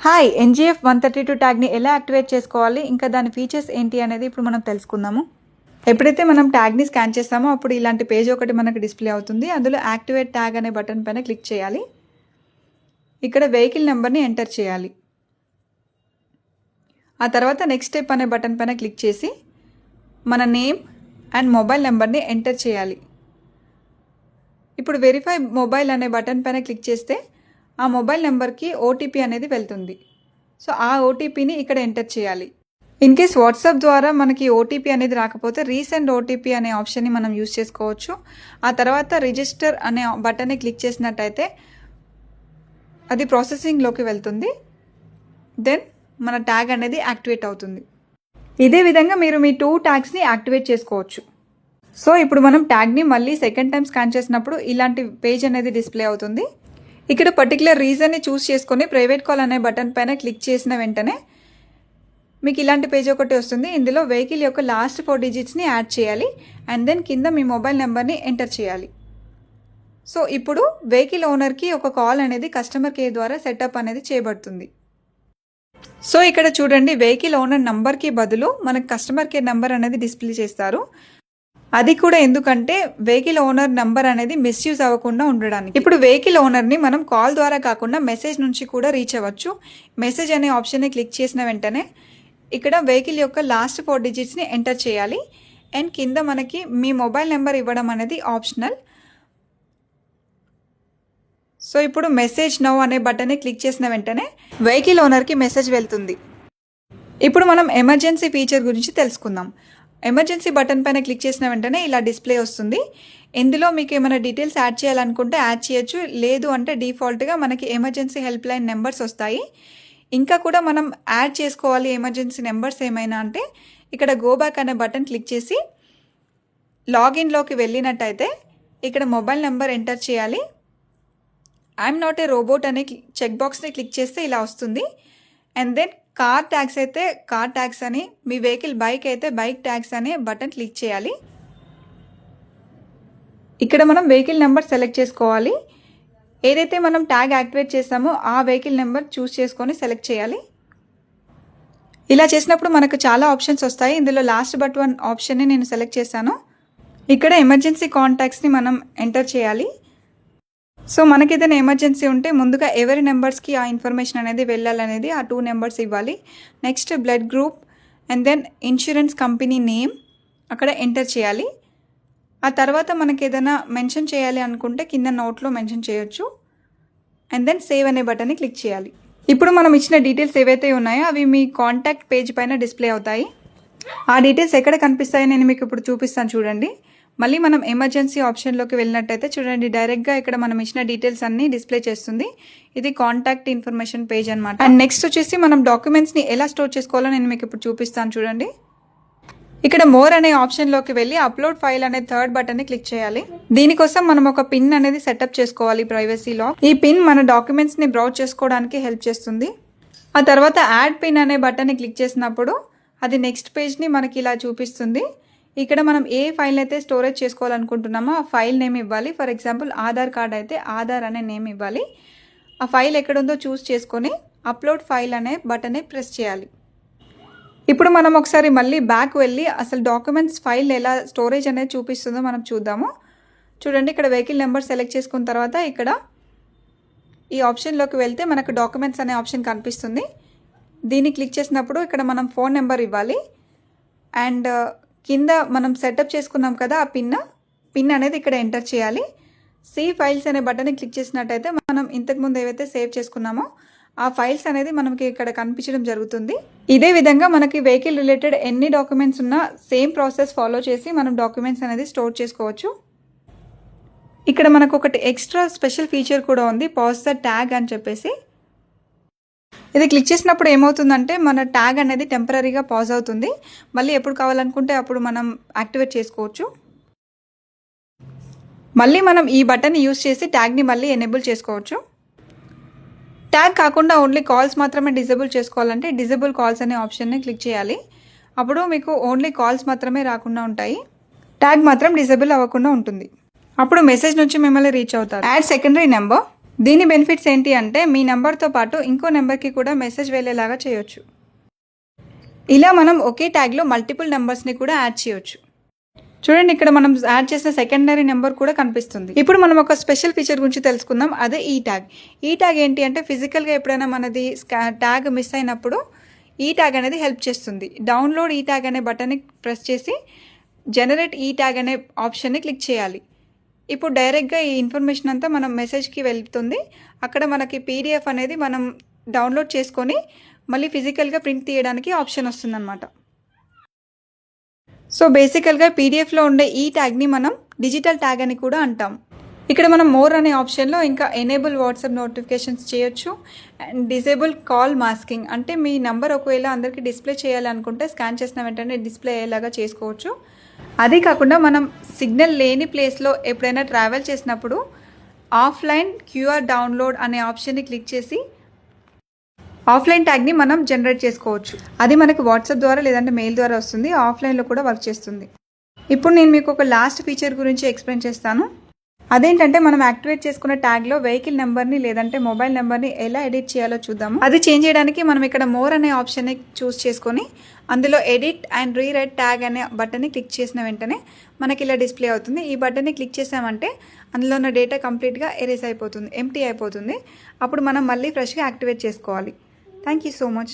Hi, NGF 132 ట్యాగ్ని ఎలా activate చేసుకోవాలి, ఇంకా దాని ఫీచర్స్ ఏంటి అనేది ఇప్పుడు మనం తెలుసుకుందాము. ఎప్పుడైతే మనం ట్యాగ్ని స్కాన్ చేస్తామో అప్పుడు ఇలాంటి పేజ్ ఒకటి మనకు డిస్ప్లే అవుతుంది. అందులో యాక్టివేట్ ట్యాగ్ అనే బటన్ పైన క్లిక్ చేయాలి. ఇక్కడ వెహికల్ నెంబర్ని ఎంటర్ చేయాలి. ఆ తర్వాత నెక్స్ట్ స్టెప్ అనే బటన్ పైన క్లిక్ చేసి మన నేమ్ అండ్ మొబైల్ నెంబర్ని ఎంటర్ చేయాలి. ఇప్పుడు వెరిఫై మొబైల్ అనే బటన్ పైన క్లిక్ చేస్తే ఆ మొబైల్ నెంబర్కి ఓటీపీ అనేది వెళ్తుంది. సో ఆ ఓటీపీని ఇక్కడ ఎంటర్ చేయాలి. ఇన్ కేస్ వాట్సాప్ ద్వారా మనకి ఓటీపీ అనేది రాకపోతే రీసెండ్ ఓటీపీ అనే ఆప్షన్ని మనం యూజ్ చేసుకోవచ్చు. ఆ తర్వాత రిజిస్టర్ అనే బటన్ని క్లిక్ చేసినట్టయితే అది ప్రాసెసింగ్లోకి వెళ్తుంది. దెన్ మన ట్యాగ్ అనేది యాక్టివేట్ అవుతుంది. ఇదే విధంగా మీరు మీ 2 ట్యాగ్స్ని యాక్టివేట్ చేసుకోవచ్చు. సో ఇప్పుడు మనం ట్యాగ్ని మళ్ళీ సెకండ్ టైం స్కాన్ చేసినప్పుడు ఇలాంటి పేజ్ అనేది డిస్ప్లే అవుతుంది. ఇక్కడ పర్టికులర్ రీజన్ని చూస్ చేసుకొని ప్రైవేట్ కాల్ అనే బటన్ పైన క్లిక్ చేసిన వెంటనే మీకు ఇలాంటి పేజ్ ఒకటి వస్తుంది. ఇందులో వెహికల్ యొక్క లాస్ట్ 4 డిజిట్స్ని యాడ్ చేయాలి అండ్ దెన్ కింద మీ మొబైల్ నెంబర్ని ఎంటర్ చేయాలి. సో ఇప్పుడు వెహికల్ ఓనర్కి ఒక కాల్ అనేది కస్టమర్ కేర్ ద్వారా సెటప్ అనేది చేయబడుతుంది. సో ఇక్కడ చూడండి, వెహికల్ ఓనర్ నంబర్కి బదులు మనకు కస్టమర్ కేర్ నెంబర్ అనేది డిస్ప్లే చేస్తారు. అది కూడా ఎందుకంటే వెహికల్ ఓనర్ నంబర్ అనేది మిస్యూజ్ అవ్వకుండా ఉండడానికి. ఇప్పుడు వెహికల్ ఓనర్ని మనం కాల్ ద్వారా కాకుండా మెసేజ్ నుంచి కూడా రీచ్ అవ్వచ్చు. మెసేజ్ అనే ఆప్షన్ని క్లిక్ చేసిన వెంటనే ఇక్కడ వెహికల్ యొక్క లాస్ట్ 4 డిజిట్స్ని ఎంటర్ చేయాలి అండ్ కింద మనకి మీ మొబైల్ నెంబర్ ఇవ్వడం అనేది ఆప్షనల్. సో ఇప్పుడు మెసేజ్ నౌ అనే బటన్ని క్లిక్ చేసిన వెంటనే వెహికల్ ఓనర్కి మెసేజ్ వెళ్తుంది. ఇప్పుడు మనం ఎమర్జెన్సీ ఫీచర్ గురించి తెలుసుకుందాం. ఎమర్జెన్సీ బటన్ పైన క్లిక్ చేసిన వెంటనే ఇలా డిస్ప్లే వస్తుంది. ఇందులో మీకు ఏమైనా డీటెయిల్స్ యాడ్ చేయాలనుకుంటే యాడ్ చేయొచ్చు, లేదు అంటే డిఫాల్ట్గా మనకి ఎమర్జెన్సీ హెల్ప్ లైన్ నెంబర్స్ వస్తాయి. ఇంకా కూడా మనం యాడ్ చేసుకోవాలి ఎమర్జెన్సీ నెంబర్స్ ఏమైనా అంటే ఇక్కడ గో బ్యాక్ అనే బటన్ క్లిక్ చేసి లాగిన్లోకి వెళ్ళినట్టయితే ఇక్కడ మొబైల్ నెంబర్ ఎంటర్ చేయాలి. ఐఎమ్ నాట్ ఏ రోబోట్ అనే చెక్ బాక్స్ని క్లిక్ చేస్తే ఇలా వస్తుంది. అండ్ దెన్ కార్ ట్యాక్స్ అయితే కార్ ట్యాక్స్ అని, మీ వెహికల్ బైక్ అయితే బైక్ ట్యాక్స్ అనే బటన్ క్లిక్ చేయాలి. ఇక్కడ మనం వెహికల్ నెంబర్ సెలెక్ట్ చేసుకోవాలి. ఏదైతే మనం ట్యాగ్ యాక్టివేట్ చేస్తామో ఆ వెహికల్ నెంబర్ చూస్ చేసుకొని సెలెక్ట్ చేయాలి. ఇలా చేసినప్పుడు మనకు చాలా ఆప్షన్స్ వస్తాయి. ఇందులో లాస్ట్ బట్ 1 ఆప్షన్ని నేను సెలెక్ట్ చేశాను. ఇక్కడ ఎమర్జెన్సీ కాంటాక్ట్స్ని మనం ఎంటర్ చేయాలి. సో మనకి ఏదైనా ఎమర్జెన్సీ ఉంటే ముందుగా ఎవరి నెంబర్స్కి ఆ ఇన్ఫర్మేషన్ అనేది వెళ్ళాలనేది ఆ 2 నెంబర్స్ ఇవ్వాలి. Next blood group and then insurance company name అక్కడ ఎంటర్ చేయాలి. ఆ తర్వాత మనకి ఏదైనా మెన్షన్ చేయాలి అనుకుంటే కింద నోట్లో మెన్షన్ చేయొచ్చు అండ్ దెన్ సేవ్ అనే బటన్ని క్లిక్ చేయాలి. ఇప్పుడు మనం ఇచ్చిన డీటెయిల్స్ ఏవైతే ఉన్నాయో అవి మీ కాంటాక్ట్ పేజ్ పైన డిస్ప్లే అవుతాయి. ఆ డీటెయిల్స్ ఎక్కడ కనిపిస్తాయో నేను మీకు ఇప్పుడు చూపిస్తాను చూడండి. మళ్ళీ మనం ఎమర్జెన్సీ ఆప్షన్లోకి వెళ్ళినట్టయితే చూడండి, డైరెక్ట్గా ఇక్కడ మనం ఇచ్చిన డీటెయిల్స్ అన్ని డిస్ప్లే చేస్తుంది. ఇది కాంటాక్ట్ ఇన్ఫర్మేషన్ పేజ్ అనమాట. అండ్ నెక్స్ట్ వచ్చేసి మనం డాక్యుమెంట్స్ని ఎలా స్టోర్ చేసుకోవాలో నేను మీకు ఇప్పుడు చూపిస్తాను చూడండి. ఇక్కడ మోర్ అనే ఆప్షన్లోకి వెళ్ళి అప్లోడ్ ఫైల్ అనే థర్డ్ బటన్ని క్లిక్ చేయాలి. దీనికోసం మనం ఒక పిన్ అనేది సెటప్ చేసుకోవాలి ప్రైవసీలో. ఈ పిన్ మన డాక్యుమెంట్స్ని బ్రౌజ్ చేసుకోవడానికి హెల్ప్ చేస్తుంది. ఆ తర్వాత యాడ్ పిన్ అనే బటన్ని క్లిక్ చేసినప్పుడు అది నెక్స్ట్ పేజ్ని మనకి ఇలా చూపిస్తుంది. ఇక్కడ మనం ఏ ఫైల్ అయితే స్టోరేజ్ చేసుకోవాలనుకుంటున్నామో ఆ ఫైల్ నేమ్ ఇవ్వాలి. ఫర్ ఎగ్జాంపుల్ ఆధార్ కార్డ్ అయితే ఆధార్ అనే నేమ్ ఇవ్వాలి. ఆ ఫైల్ ఎక్కడుందో చూస్ చేసుకొని అప్లోడ్ ఫైల్ అనే బటన్ని ప్రెస్ చేయాలి. ఇప్పుడు మనం ఒకసారి మళ్ళీ బ్యాక్ వెళ్ళి అసలు డాక్యుమెంట్స్ ఫైల్ ఎలా స్టోరేజ్ అనేది చూపిస్తుందో మనం చూద్దాము. చూడండి, ఇక్కడ వెహికల్ నెంబర్ సెలెక్ట్ చేసుకున్న తర్వాత ఇక్కడ ఈ ఆప్షన్లోకి వెళ్తే మనకు డాక్యుమెంట్స్ అనే ఆప్షన్ కనిపిస్తుంది. దీన్ని క్లిక్ చేసినప్పుడు ఇక్కడ మనం ఫోన్ నెంబర్ ఇవ్వాలి అండ్ కింద మనం సెటప్ చేసుకున్నాం కదా ఆ పిన్ అనేది ఇక్కడ ఎంటర్ చేయాలి. సేవ్ ఫైల్స్ అనే బటన్ని క్లిక్ చేసినట్టయితే మనం ఇంతకుముందు ఏవైతే సేవ్ చేసుకున్నామో ఆ ఫైల్స్ అనేది మనకి ఇక్కడ కనిపించడం జరుగుతుంది. ఇదే విధంగా మనకి వెహికల్ రిలేటెడ్ ఎన్ని డాక్యుమెంట్స్ ఉన్నా సేమ్ ప్రాసెస్ ఫాలో చేసి మనం డాక్యుమెంట్స్ అనేది స్టోర్ చేసుకోవచ్చు. ఇక్కడ మనకు ఒకటి ఎక్స్ట్రా స్పెషల్ ఫీచర్ కూడా ఉంది, పాజ్ ద ట్యాగ్ అని చెప్పేసి. ఇది క్లిక్ చేసినప్పుడు ఏమవుతుందంటే మన ట్యాగ్ అనేది టెంపరీగా పాజ్ అవుతుంది. మళ్ళీ ఎప్పుడు కావాలనుకుంటే అప్పుడు మనం యాక్టివేట్ చేసుకోవచ్చు. మళ్ళీ మనం ఈ బటన్ని యూజ్ చేసి ట్యాగ్ని మళ్ళీ ఎనేబుల్ చేసుకోవచ్చు. ట్యాగ్ కాకుండా ఓన్లీ కాల్స్ మాత్రమే డిజేబుల్ చేసుకోవాలంటే డిజేబుల్ కాల్స్ అనే ఆప్షన్ని క్లిక్ చేయాలి. అప్పుడు మీకు ఓన్లీ కాల్స్ మాత్రమే రాకుండా ఉంటాయి, ట్యాగ్ మాత్రం డిజేబుల్ అవ్వకుండా ఉంటుంది. అప్పుడు మెసేజ్ నుంచి మిమ్మల్ని రీచ్ అవుతారు. యాడ్ సెకండరీ నెంబర్ దీని బెనిఫిట్స్ ఏంటి అంటే మీ నెంబర్తో పాటు ఇంకో నెంబర్కి కూడా మెసేజ్ వెళ్ళేలాగా చేయొచ్చు. ఇలా మనం ఒకే ట్యాగ్లో మల్టిపుల్ నెంబర్స్ని కూడా యాడ్ చేయొచ్చు. చూడండి, ఇక్కడ మనం యాడ్ చేసిన సెకండరీ నెంబర్ కూడా కనిపిస్తుంది. ఇప్పుడు మనం ఒక స్పెషల్ ఫీచర్ గురించి తెలుసుకుందాం, అదే ఈ ట్యాగ్. ఈ ట్యాగ్ ఏంటి అంటే ఫిజికల్గా ఎప్పుడైనా మనది ట్యాగ్ మిస్ అయినప్పుడు ఈ ట్యాగ్ అనేది హెల్ప్ చేస్తుంది. డౌన్లోడ్ ఈ ట్యాగ్ అనే బటన్ని ప్రెస్ చేసి జనరేట్ ఈ ట్యాగ్ అనే ఆప్షన్ని క్లిక్ చేయాలి. ఇప్పుడు డైరెక్ట్గా ఈ ఇన్ఫర్మేషన్ అంతా మనం మెసేజ్కి వెళ్తుంది. అక్కడ మనకి పీడిఎఫ్ అనేది మనం డౌన్లోడ్ చేసుకొని మళ్ళీ ఫిజికల్గా ప్రింట్ తీయడానికి ఆప్షన్ వస్తుందన్నమాట. సో బేసికల్గా పీడిఎఫ్లో ఉండే ఈ ట్యాగ్ని మనం డిజిటల్ ట్యాగ్ అని కూడా అంటాం. ఇక్కడ మనం మోర్ అనే ఆప్షన్లో ఇంకా ఎనేబుల్ వాట్సాప్ నోటిఫికేషన్స్ చేయొచ్చు అండ్ డిజేబుల్ కాల్ మాస్కింగ్, అంటే మీ నెంబర్ ఒకవేళ అందరికీ డిస్ప్లే చేయాలనుకుంటే స్కాన్ చేసిన వెంటనే డిస్ప్లే అయ్యేలాగా చేసుకోవచ్చు. అదే కాకుండా మనం సిగ్నల్ లేని ప్లేస్లో ఎప్పుడైనా ట్రావెల్ చేసినప్పుడు ఆఫ్లైన్ క్యూఆర్ డౌన్లోడ్ అనే ఆప్షన్ని క్లిక్ చేసి ఆఫ్లైన్ ట్యాగ్ని మనం జనరేట్ చేసుకోవచ్చు. అది మనకి వాట్సాప్ ద్వారా లేదంటే మెయిల్ ద్వారా వస్తుంది. ఆఫ్లైన్లో కూడా వర్క్ చేస్తుంది. ఇప్పుడు నేను మీకు ఒక లాస్ట్ ఫీచర్ గురించి ఎక్స్ప్లెయిన్ చేస్తాను. అదేంటంటే మనం యాక్టివేట్ చేసుకున్న ట్యాగ్లో వెహికల్ నెంబర్ని లేదంటే మొబైల్ నెంబర్ని ఎలా ఎడిట్ చేయాలో చూద్దాము. అది చేంజ్ చేయడానికి మనం ఇక్కడ మోర్ అనే ఆప్షన్ని చూస్ చేసుకొని అందులో ఎడిట్ అండ్ రీరైట్ ట్యాగ్ అనే బటన్ని క్లిక్ చేసిన వెంటనే మనకి ఇలా డిస్ప్లే అవుతుంది. ఈ బటన్ని క్లిక్ చేసామంటే అందులో ఉన్న డేటా కంప్లీట్గా ఎరేస్ అయిపోతుంది, ఎంప్టీ అయిపోతుంది. అప్పుడు మనం మళ్ళీ ఫ్రెష్గా యాక్టివేట్ చేసుకోవాలి. Thank you so much.